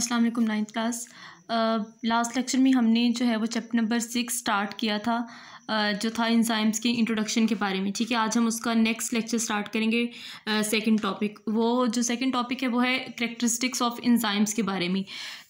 अस्सलाम वालेकुम ninth class. Last lecture में हमने जो है वो चैप्टर नंबर 6 स्टार्ट किया था, जो था इंजाइम्स के इंट्रोडक्शन के बारे में। ठीक है, आज हम उसका नेक्स्ट लेक्चर स्टार्ट करेंगे। सेकंड टॉपिक, वो जो सेकंड टॉपिक है वो है कैरेक्टरिस्टिक्स ऑफ इंजाइम्स के बारे में।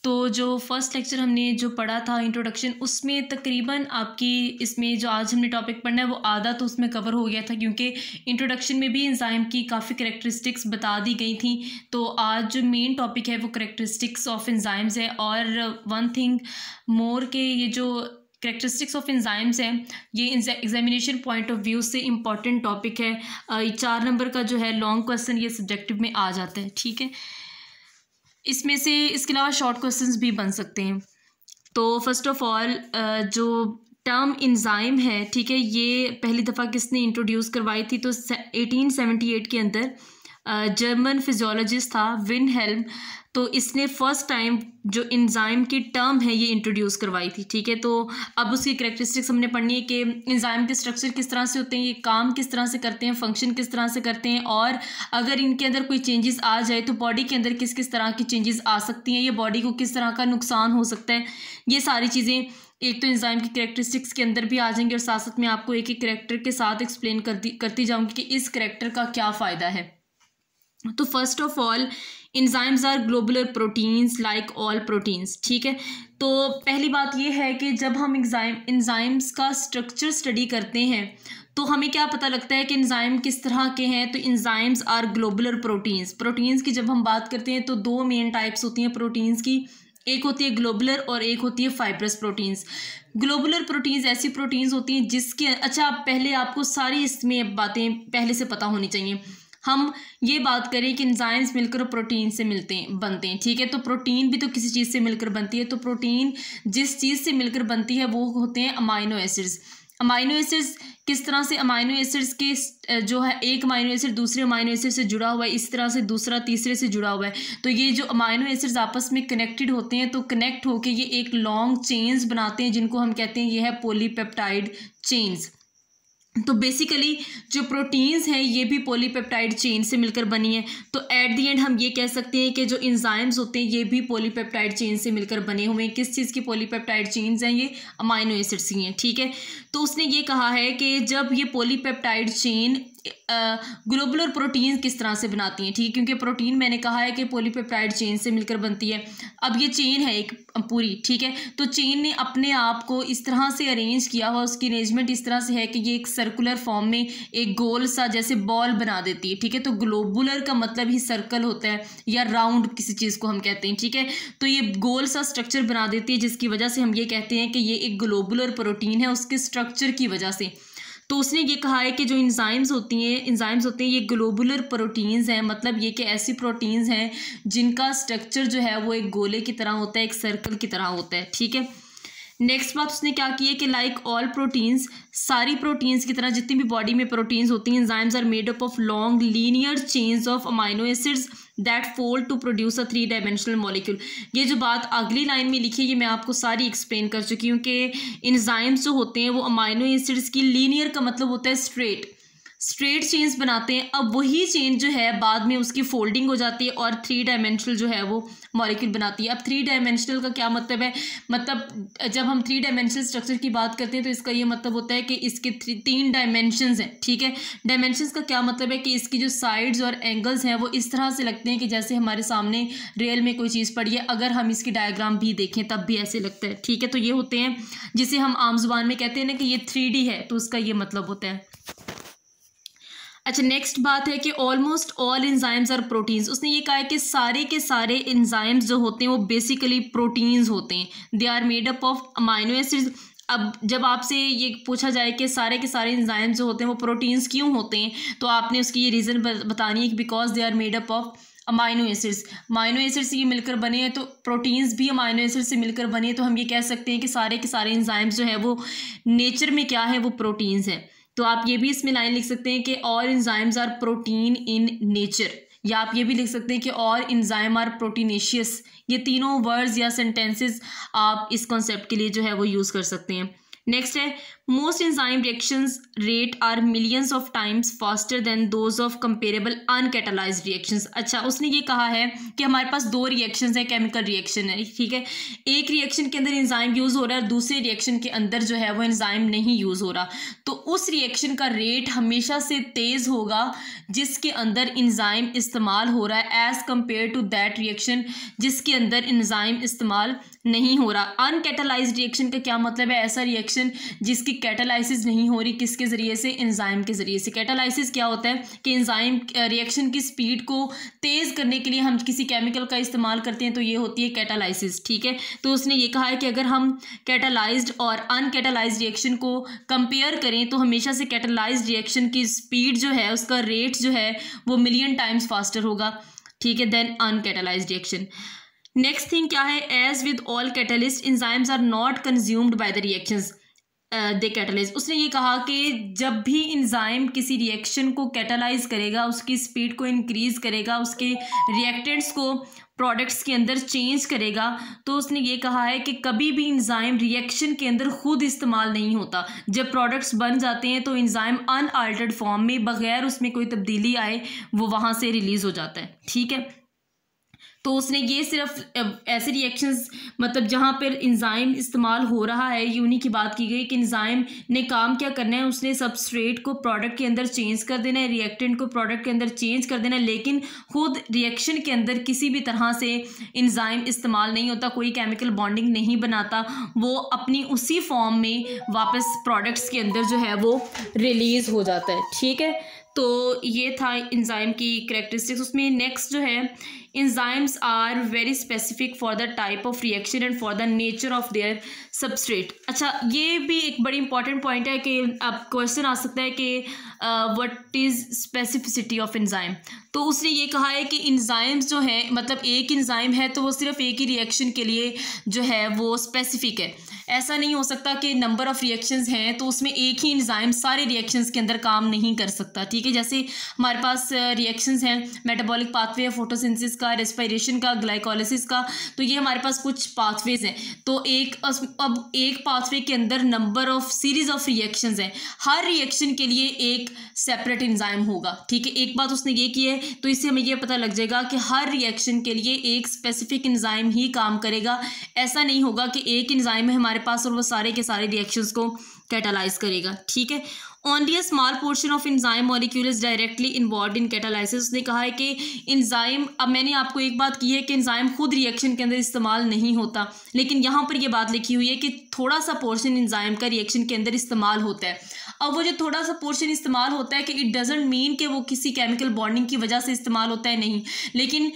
तो जो फर्स्ट लेक्चर हमने जो पढ़ा था इंट्रोडक्शन, उसमें तकरीबन आपकी इसमें जो आज हमने टॉपिक पढ़ना है वो आधा तो उसमें कवर हो गया था, क्योंकि इंट्रोडक्शन में भी इंजाइम की काफ़ी कैरेक्टरिस्टिक्स बता दी गई थी। तो आज जो मेन टॉपिक है वो कैरेक्टरिस्टिक्स ऑफ इंजाइम्स है। और वन थिंग मोर के ये जो कैरेक्टरिस्टिक्स ऑफ इंजाइम्स हैं ये एग्जामिनेशन पॉइंट ऑफ व्यू से इम्पॉर्टेंट टॉपिक है। 4 नंबर का जो है लॉन्ग क्वेश्चन ये सब्जेक्टिव में आ जाता है। ठीक है, इसमें से इसके अलावा शॉर्ट क्वेश्चंस भी बन सकते हैं। तो फर्स्ट ऑफ ऑल जो टर्म इंजाइम है, ठीक है, ये पहली दफ़ा किसने इंट्रोड्यूस करवाई थी? तो 1878 के अंदर जर्मन फिजियोलॉजिस्ट था विनहेल्म। तो इसने फर्स्ट टाइम जो इंजाइम की टर्म है ये इंट्रोड्यूस करवाई थी। ठीक है, तो अब उसकी कैरेक्टरिस्टिक्स हमने पढ़नी है कि इंजाइम के स्ट्रक्चर किस तरह से होते हैं, ये काम किस तरह से करते हैं, फंक्शन किस तरह से करते हैं, और अगर इनके अंदर कोई चेंजेस आ जाए तो बॉडी के अंदर किस किस तरह की चेंजेस आ सकती हैं, ये बॉडी को किस तरह का नुकसान हो सकता है। ये सारी चीज़ें एक तो इंजाइम की कैरेक्टरिस्टिक्स के अंदर भी आ जाएंगी, और साथ साथ मैं आपको एक एक कैरेक्टर के साथ एक्सप्लेन करती जाऊँगी कि इस कैरेक्टर का क्या फ़ायदा है। तो first of all enzymes are globular proteins like all proteins. ठीक है, तो पहली बात ये है कि जब हम इंजाइम्स का स्ट्रक्चर स्टडी करते हैं तो हमें क्या पता लगता है कि इंजाइम किस तरह के हैं। तो इंजाइम्स आर ग्लोबुलर प्रोटीन्स की जब हम बात करते हैं तो दो मेन टाइप्स होती हैं प्रोटीन्स की, एक होती है ग्लोबुलर और एक होती है फाइब्रस प्रोटीन्स। ग्लोबुलर प्रोटीन्स ऐसी प्रोटीन्स होती हैं जिसके पहले आपको सारी इसमें बातें पहले से पता होनी चाहिए। हम ये बात करें कि इंजाइम्स मिलकर प्रोटीन से बनते हैं। ठीक है, तो प्रोटीन भी तो किसी चीज़ से मिलकर बनती है। तो प्रोटीन जिस चीज़ से मिलकर बनती है वो होते हैं अमाइनो एसिड्स। अमाइनो एसिड्स किस तरह से, अमाइनो एसिड्स के जो है एक अमाइनो एसिड दूसरे अमाइनो एसिड से जुड़ा हुआ है, इस तरह से दूसरा तीसरे से जुड़ा हुआ है। तो ये जो अमाइनो एसिड्स आपस में कनेक्टेड होते हैं, तो कनेक्ट होके ये एक लॉन्ग चेन्स बनाते हैं जिनको हम कहते हैं ये है पॉलीपेप्टाइड चेन्स। तो बेसिकली जो प्रोटीन्स हैं ये भी पॉलीपेप्टाइड चेन से मिलकर बनी है। तो एट द एंड हम ये कह सकते हैं कि जो इंजाइम्स होते हैं ये भी पॉलीपेप्टाइड चेन से मिलकर बने हुए हैं। किस चीज़ की पॉलीपेप्टाइड चेन्स हैं? ये अमाइनो एसिड्स की हैं। ठीक है, तो उसने ये कहा है कि जब ये पॉलीपेप्टाइड चेन ग्लोबुलर प्रोटीन किस तरह से बनाती हैं। ठीक है, क्योंकि प्रोटीन मैंने कहा है कि पॉलीपेप्टाइड चेन से मिलकर बनती है। अब ये चेन है एक पूरी, ठीक है, तो चेन ने अपने आप को इस तरह से अरेंज किया हुआ, उसकी अरेंजमेंट इस तरह से है कि ये एक सर्कुलर फॉर्म में एक गोल सा जैसे बॉल बना देती है। ठीक है, तो ग्लोबुलर का मतलब ही सर्कल होता है या राउंड किसी चीज़ को हम कहते हैं। ठीक है, तो ये गोल सा स्ट्रक्चर बना देती है जिसकी वजह से हम ये कहते हैं कि ये एक ग्लोबुलर प्रोटीन है उसके स्ट्रक्चर की वजह से। तो उसने ये कहा है कि जो इंजाइम्स होते हैं ये ग्लोबुलर प्रोटीन्स हैं, मतलब ये कि ऐसी प्रोटीन्स हैं जिनका स्ट्रक्चर जो है वो एक गोले की तरह होता है, एक सर्कल की तरह होता है। ठीक है, नेक्स्ट बात उसने क्या की है कि लाइक ऑल प्रोटीन्स, सारी प्रोटीन्स की तरह जितनी भी बॉडी में प्रोटीन्स होती हैं, enzymes are made up of long linear chains of amino acids that fold to produce a 3 dimensional molecule. ये जो बात अगली लाइन में लिखी है ये मैं आपको सारी एक्सप्लेन कर चुकी हूँ कि इंजाइम्स जो होते हैं वो अमाइनो एसिड्स की, लीनियर का मतलब होता है स्ट्रेट चेन्स बनाते हैं। अब वही चेन जो है बाद में उसकी फोल्डिंग हो जाती है और 3 डायमेंशनल जो है वो मॉलिक्यूल बनाती है। अब 3 डायमेंशनल का क्या मतलब है? मतलब जब हम 3 डायमेंशनल स्ट्रक्चर की बात करते हैं तो इसका ये मतलब होता है कि इसके 3 डायमेंशंस हैं। ठीक है, डायमेंशंस का क्या मतलब है कि इसकी जो साइड्स और एंगल्स हैं वो इस तरह से लगते हैं कि जैसे हमारे सामने रियल में कोई चीज़ पड़ी है, अगर हम इसकी डायग्राम भी देखें तब भी ऐसे लगता है। ठीक है, तो ये होते हैं जिसे हम आम जुबान में कहते हैं ना कि ये 3D है, तो उसका ये मतलब होता है। अच्छा, नेक्स्ट बात है कि almost all enzymes are proteins. उसने ये कहा है कि सारे के सारे इंजाइम्स जो होते हैं वो बेसिकली प्रोटीन्स होते हैं। They are made up of amino acids. अब जब आपसे ये पूछा जाए कि सारे के सारे इंजाइम्स जो होते हैं वो प्रोटीन्स क्यों होते हैं, तो आपने उसकी ये रीज़न बतानी है कि because they are made up of amino acids. Amino acids ये मिलकर बने हैं, तो प्रोटीन्स भी अमाइनो एसिड से मिलकर बने हैं। तो हम ये कह सकते हैं कि सारे के सारे इंजाइम्स जो है वो नेचर में क्या है, वो प्रोटीन्स हैं। तो आप ये भी इसमें लाइन लिख सकते हैं कि all enzymes are protein in nature, या आप ये भी लिख सकते हैं कि ऑल इंजाइम आर प्रोटीनेशियस। ये तीनों वर्ड्स या सेंटेंसेस आप इस कॉन्सेप्ट के लिए जो है वो यूज़ कर सकते हैं। नेक्स्ट है most enzyme reactions rate are millions of times faster than those of comparable uncatalysed reactions. अच्छा, उसने ये कहा है कि हमारे पास दो रिएक्शंस है, केमिकल रिएक्शन है, ठीक है। एक रिएक्शन के अंदर एंजाइम यूज़ हो रहा है और दूसरे रिएक्शन के अंदर जो है वो एंजाइम नहीं यूज़ हो रहा, तो उस रिएक्शन का रेट हमेशा से तेज़ होगा जिसके अंदर एंजाइम इस्तेमाल हो रहा है as compare to that reaction जिसके अंदर एंजाइम इस्तेमाल नहीं हो रहा। अनकैटालाइज्ड रिएक्शन का क्या मतलब है? ऐसा रिएक्शन जिसकी कैटालाइसिस नहीं हो रही, किसके ज़रिए से? एंजाइम के ज़रिए से। कैटालाइसिस क्या होता है कि एंजाइम रिएक्शन की स्पीड को तेज़ करने के लिए हम किसी केमिकल का इस्तेमाल करते हैं, तो ये होती है कैटालाइसिस, ठीक है। तो उसने ये कहा है कि अगर हम कैटालाइज्ड और अनकैटालाइज्ड रिएक्शन को कंपेयर करें तो हमेशा से कैटालाइज्ड रिएक्शन की स्पीड जो है, उसका रेट जो है वो मिलियन टाइम्स फास्टर होगा, ठीक है, than uncatalysed reaction. Next thing क्या है? As with all catalyst enzymes are not consumed by the reactions they catalyse. उसने ये कहा कि जब भी एंजाइम किसी रिएक्शन को कैटालाइज करेगा, उसकी स्पीड को इंक्रीज करेगा, उसके रिएक्टेंट्स को प्रोडक्ट्स के अंदर चेंज करेगा, तो उसने ये कहा है कि कभी भी एंजाइम रिएक्शन के अंदर खुद इस्तेमाल नहीं होता। जब प्रोडक्ट्स बन जाते हैं तो एंजाइम अनअल्टर्ड फॉर्म में, बगैर उसमें कोई तब्दीली आए, वो वहाँ से रिलीज हो जाता है, ठीक है। तो उसने ये सिर्फ ऐसे रिएक्शंस, मतलब जहाँ पर एंजाइम इस्तेमाल हो रहा है, ये उन्हीं की बात की गई कि एंजाइम ने काम क्या करना है, उसने सबस्ट्रेट को प्रोडक्ट के अंदर चेंज कर देना है, रिएक्टेंट को प्रोडक्ट के अंदर चेंज कर देना है, लेकिन खुद रिएक्शन के अंदर किसी भी तरह से एंजाइम इस्तेमाल नहीं होता, कोई केमिकल बॉन्डिंग नहीं बनाता, वो अपनी उसी फॉर्म में वापस प्रोडक्ट्स के अंदर जो है वो रिलीज़ हो जाता है, ठीक है। तो ये था एंजाइम की कैरेक्टरिस्टिक्स। उसमें नेक्स्ट जो है, enzymes are very specific for the type of reaction and for the nature of their substrate. अच्छा, ये भी एक बड़ी इंपॉर्टेंट पॉइंट है कि अब क्वेश्चन आ सकता है कि what is specificity of enzyme. तो उसने ये कहा है कि एंजाइम्स जो है, मतलब एक एंजाइम है तो वो सिर्फ एक ही रिएक्शन के लिए जो है वो स्पेसिफिक है। ऐसा नहीं हो सकता कि नंबर ऑफ रिएक्शंस हैं तो उसमें एक ही एंजाइम सारे रिएक्शंस के अंदर काम नहीं कर सकता, ठीक है। जैसे हमारे पास रिएक्शंस हैं, मेटाबॉलिक पाथवे, फोटोसिंथेसिस का, रेस्पिरेशन का, ग्लाइकोलाइसिस का, तो ये हमारे पास कुछ पाथवेज हैं। तो अब एक पाथवे के अंदर number of series of reactions हैं, हर रिएक्शन के लिए एक सेपरेट एंजाइम होगा, ठीक है। एक बात उसने ये की है, तो इससे हमें ये पता लग जाएगा कि हर रिएक्शन के लिए एक स्पेसिफिक एंजाइम ही काम करेगा। ऐसा नहीं होगा कि एक एंजाइम है हमारे पास और वो सारे के सारे रिएक्शंस को कैटालाइज करेगा, ठीक है। Only a small portion of enzyme molecule is directly involve in catalysis. उसने कहा है कि एंजाइम, अब मैंने आपको एक बात की है कि एंजाइम खुद रिएक्शन के अंदर इस्तेमाल नहीं होता, लेकिन यहाँ पर ये बात लिखी हुई है कि थोड़ा सा पोर्शन एंजाइम का रिएक्शन के अंदर इस्तेमाल होता है। अब वो जो थोड़ा सा पोर्शन इस्तेमाल होता है कि इट डजेंट मीन कि वो किसी केमिकल बॉन्डिंग की वजह से इस्तेमाल होता है, नहीं, लेकिन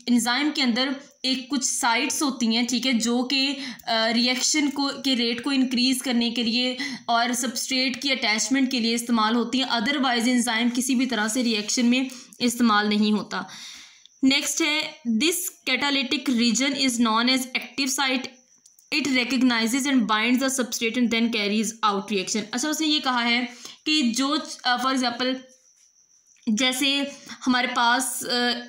एंजाइम के अंदर एक कुछ साइट्स होती हैं, ठीक है, जो कि रिएक्शन को के रेट को इंक्रीज़ करने के लिए और सबस्ट्रेट की अटैचमेंट के लिए इस्तेमाल होती हैं। अदरवाइज एंजाइम किसी भी तरह से रिएक्शन में इस्तेमाल नहीं होता। नेक्स्ट है, this catalytic region is known as active site, it recognises and binds the substrate and then carries out reaction. अच्छा, उसने ये कहा है कि जो फॉर एग्जाम्पल जैसे हमारे पास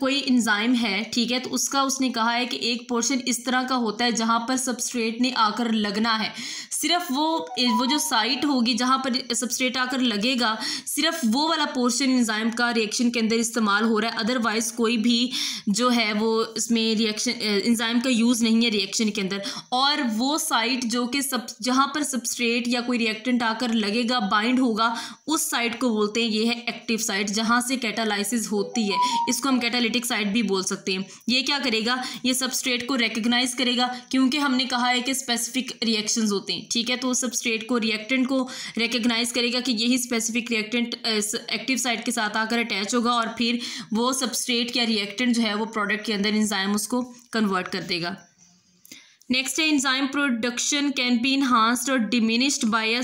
कोई एंजाइम है, ठीक है, तो उसका उसने कहा है कि एक पोर्शन इस तरह का होता है जहाँ पर सबस्ट्रेट ने आकर लगना है, सिर्फ वो जो साइट होगी जहाँ पर सबस्ट्रेट आकर लगेगा, सिर्फ वो वाला पोर्शन एंजाइम का रिएक्शन के अंदर इस्तेमाल हो रहा है। अदरवाइज कोई भी जो है वो इसमें रिएक्शन एंजाइम का यूज़ नहीं है रिएक्शन के अंदर। और वो साइट जो कि जहाँ पर सबस्ट्रेट या कोई रिएक्टेंट आकर लगेगा, बाइंड होगा, उस साइट को बोलते हैं ये है एक्टिव साइट, जहाँ से कैटालाइसिस होती है। इसको हम कैटालिटिक साइट भी बोल सकते हैं। ये क्या करेगा, ये सबस्ट्रेट को रिकग्नाइज करेगा, क्योंकि हमने कहा है कि स्पेसिफिक रिएक्शंस होते हैं, ठीक है। तो सबस्ट्रेट को, रिएक्टेंट को रिकग्नाइज करेगा कि यही स्पेसिफिक रिएक्टेंट एक्टिव साइट के साथ आकर अटैच होगा और फिर वो सबस्ट्रेट या रिएक्टेंट जो है वो प्रोडक्ट के अंदर एंजाइम उसको कन्वर्ट कर देगा। नेक्स्ट है, enzyme production can be enhanced और diminished by a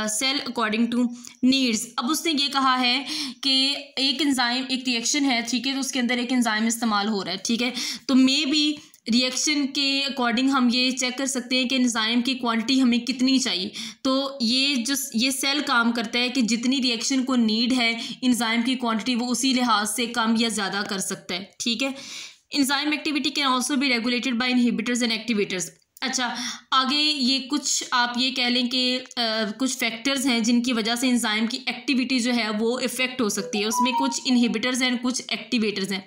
cell according to needs. अब उसने ये कहा है कि एक एंजाइम, एक रिएक्शन है, ठीक है, तो उसके अंदर एक एंजाइम इस्तेमाल हो रहा है, ठीक है, तो मे बी रिएक्शन के अकॉर्डिंग हम ये चेक कर सकते हैं कि एंजाइम की क्वांटिटी हमें कितनी चाहिए। तो ये सेल काम करता है कि जितनी रिएक्शन को नीड है एंजाइम की क्वांटिटी, वो उसी लिहाज से कम या ज़्यादा कर सकता है, ठीक है। Enzyme activity can also be regulated by inhibitors and activators. अच्छा, आगे ये कुछ आप ये कह लें कि कुछ फैक्टर्स हैं जिनकी वजह से एंजाइम की एक्टिविटी जो है वो इफ़ेक्ट हो सकती है। उसमें कुछ इनहिबिटर्स हैं, कुछ एक्टिवेटर्स हैं।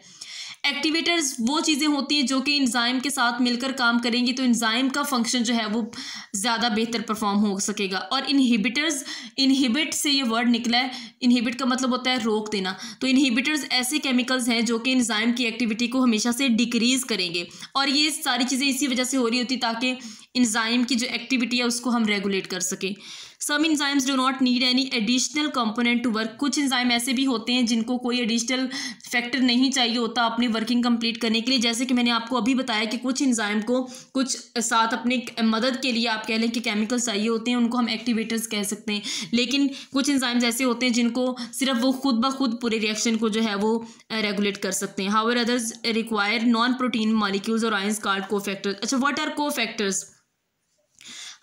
एक्टिवेटर्स वो चीज़ें होती हैं जो कि एंजाइम के साथ मिलकर काम करेंगी, तो एंजाइम का फंक्शन जो है वो ज़्यादा बेहतर परफॉर्म हो सकेगा। और इनहिबिटर्स, इनहिबिट से ये वर्ड निकला है, इनहिबिट का मतलब होता है रोक देना। तो इनहिबिटर्स ऐसे केमिकल्स हैं जो कि एंजाइम की एक्टिविटी को हमेशा से डिक्रीज़ करेंगे, और ये सारी चीज़ें इसी वजह से हो रही होती ताकि एंजाइम की जो एक्टिविटी है उसको हम रेगुलेट कर सकें। Some enzymes do not need any additional component to work. कुछ एंजाइम ऐसे भी होते हैं जिनको कोई एडिशनल फैक्टर नहीं चाहिए होता अपनी वर्किंग कंप्लीट करने के लिए। जैसे कि मैंने आपको अभी बताया कि कुछ एंजाइम को कुछ साथ अपने मदद के लिए आप कह लें कि केमिकल्स चाहिए होते हैं, उनको हम एक्टिवेटर्स कह सकते हैं। लेकिन कुछ एंजाइम्स ऐसे होते हैं जिनको सिर्फ वो खुद ब खुद पूरे रिएक्शन को जो है वो रेगुलेट कर सकते हैं। However others require non protein molecules और आयंस कॉल्ड कोफैक्टर्स। अच्छा, व्हाट आर कोफैक्टर्स?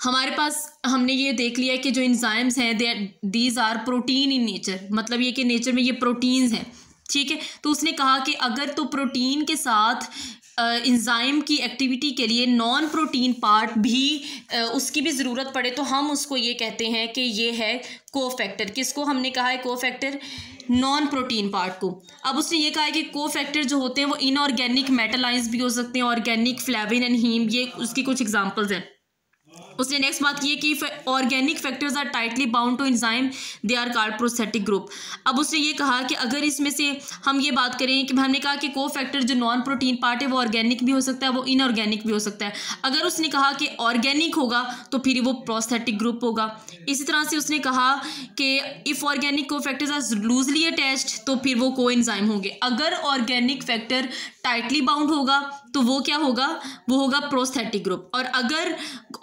हमारे पास हमने ये देख लिया कि जो एंजाइम्स हैं these are protein in nature, मतलब ये कि नेचर में ये प्रोटीन्स हैं, ठीक है। तो उसने कहा कि अगर तो प्रोटीन के साथ एंजाइम की एक्टिविटी के लिए नॉन प्रोटीन पार्ट भी उसकी भी ज़रूरत पड़े तो हम उसको ये कहते हैं कि ये है कोफैक्टर। किसको हमने कहा है कोफैक्टर? नॉन प्रोटीन पार्ट को। अब उसने ये कहा है कि कोफैक्टर जो होते हैं वो इनऑर्गेनिक मेटालाइज भी हो सकते हैं, ऑर्गेनिक फ्लेविन एंड हीम, ये उसकी कुछ एग्जांपल्स हैं। उसने नेक्स्ट बात की है कि organic factors are tightly bound to enzyme, they are called prosthetic group. अब उसने ये कहा कि अगर इसमें से हम ये बात करें कि हमने कहा कि को फैक्टर जो नॉन प्रोटीन पार्ट है वो ऑर्गेनिक भी हो सकता है, वो इनऑर्गेनिक भी हो सकता है। अगर उसने कहा कि ऑर्गेनिक होगा तो फिर वो प्रोस्थेटिक ग्रुप होगा। इसी तरह से उसने कहा कि इफ़ ऑर्गेनिक को फैक्टर्स आर लूजली अटैच्ड तो फिर वो को एंजाइम होंगे। अगर ऑर्गेनिक फैक्टर टाइटली बाउंड होगा तो वो क्या होगा? वो होगा प्रोस्थेटिक ग्रुप। और अगर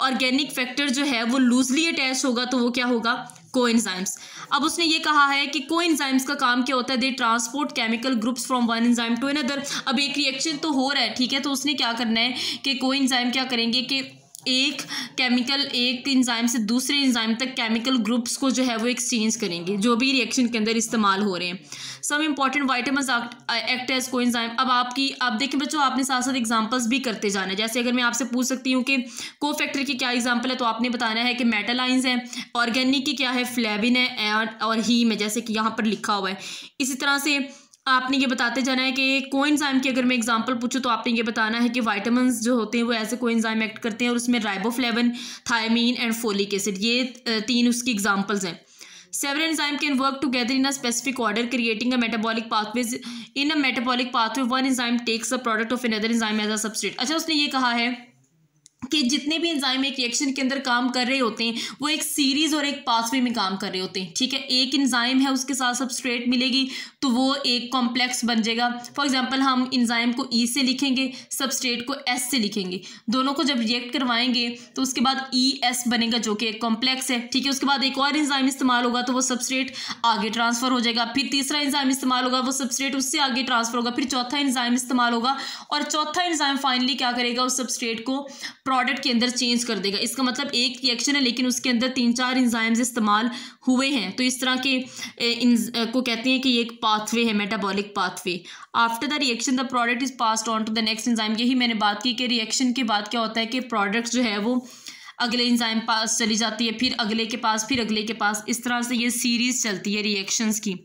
ऑर्गेनिक फैक्टर जो है वो लूजली अटैच होगा तो वो क्या होगा? कोएंजाइम्स। अब उसने ये कहा है कि कोएंजाइम्स का काम क्या होता है? They transport chemical groups from one enzyme to another. अब एक रिएक्शन तो हो रहा है, ठीक है, तो उसने क्या करना है कि कोएंजाइम क्या करेंगे कि एक केमिकल एक एंजाइम से दूसरे एंजाइम तक केमिकल ग्रुप्स को जो है वो एक्सचेंज करेंगे जो भी रिएक्शन के अंदर इस्तेमाल हो रहे हैं। Some important vitamins act as coenzyme. अब आप देखें बच्चों, आपने साथ साथ एग्जांपल्स भी करते जाना है। जैसे अगर मैं आपसे पूछ सकती हूँ कि कोफैक्टर की क्या एग्जांपल है, तो आपने बताना है कि मेटालाइंस है, ऑर्गेनिक की क्या है? फ्लेविन है और हीम है, जैसे कि यहाँ पर लिखा हुआ है। इसी तरह से आपने ये बताते जाना है कि कोएंजाइम की अगर मैं एग्जांपल पूछूं तो आपने ये बताना है कि विटामिन्स जो होते हैं वो ऐसे कोएंजाइम एक्ट करते हैं, और उसमें riboflavin, thiamine and folic acid, ये तीन उसकी एग्जांपल्स हैं। Several enzymes can work together in a specific order, creating a metabolic pathways. In a metabolic pathway, one enzyme takes the product of another enzyme as a substrate. अच्छा, उसने ये कहा है कि जितने भी एंजाइम एक रिएक्शन के अंदर काम कर रहे होते हैं वो एक सीरीज और एक पाथवे में काम कर रहे होते हैं, ठीक है। एक एंजाइम है, उसके साथ सबस्ट्रेट मिलेगी तो वो एक कॉम्प्लेक्स बन जाएगा। फॉर एग्जांपल हम एंजाइम को ई से लिखेंगे, सबस्ट्रेट को एस से लिखेंगे, दोनों को जब रिएक्ट करवाएंगे तो उसके बाद ई एस बनेगा जो कि एक कॉम्प्लेक्स है, ठीक है। उसके बाद एक और एंजाइम इस्तेमाल होगा तो वो सबस्ट्रेट आगे ट्रांसफर हो जाएगा, फिर तीसरा एंजाइम इस्तेमाल होगा, वो सबस्ट्रेट उससे आगे ट्रांसफर होगा, फिर चौथा एंजाइम इस्तेमाल होगा और चौथा एंजाइम फाइनली क्या करेगा? उस सबस्ट्रेट को प्रोडक्ट के अंदर चेंज कर देगा। इसका मतलब एक रिएक्शन है लेकिन उसके अंदर 3-4 एंजाइम्स इस्तेमाल हुए हैं, तो इस तरह के को कहते हैं कि ये एक पाथवे है, metabolic pathway. After the reaction the product is passed on to the next enzyme. यही मैंने बात की कि रिएक्शन के बाद क्या होता है कि प्रोडक्ट जो है वो अगले एंजाइम पास चली जाती है, फिर अगले के पास, फिर अगले के पास, इस तरह से ये सीरीज चलती है रिएक्शंस की।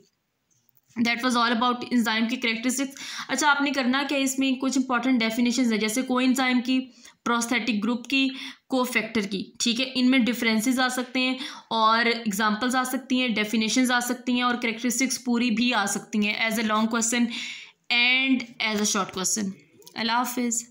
That was all about enzyme की कैरेक्टरिस्टिक्स। अच्छा, आपने करना क्या, इसमें कुछ इंपॉर्टेंट डेफिनेशंस है, जैसे कोएंजाइम की, प्रोस्थेटिक ग्रुप की, कोफैक्टर की, ठीक है। इनमें डिफरेंसेस आ सकते हैं और एग्जांपल्स आ सकती हैं, डेफिनेशंस आ सकती हैं और कैरेक्टरिस्टिक्स पूरी भी आ सकती हैं as a long question and as a short question. अल्लाह हाफिज़।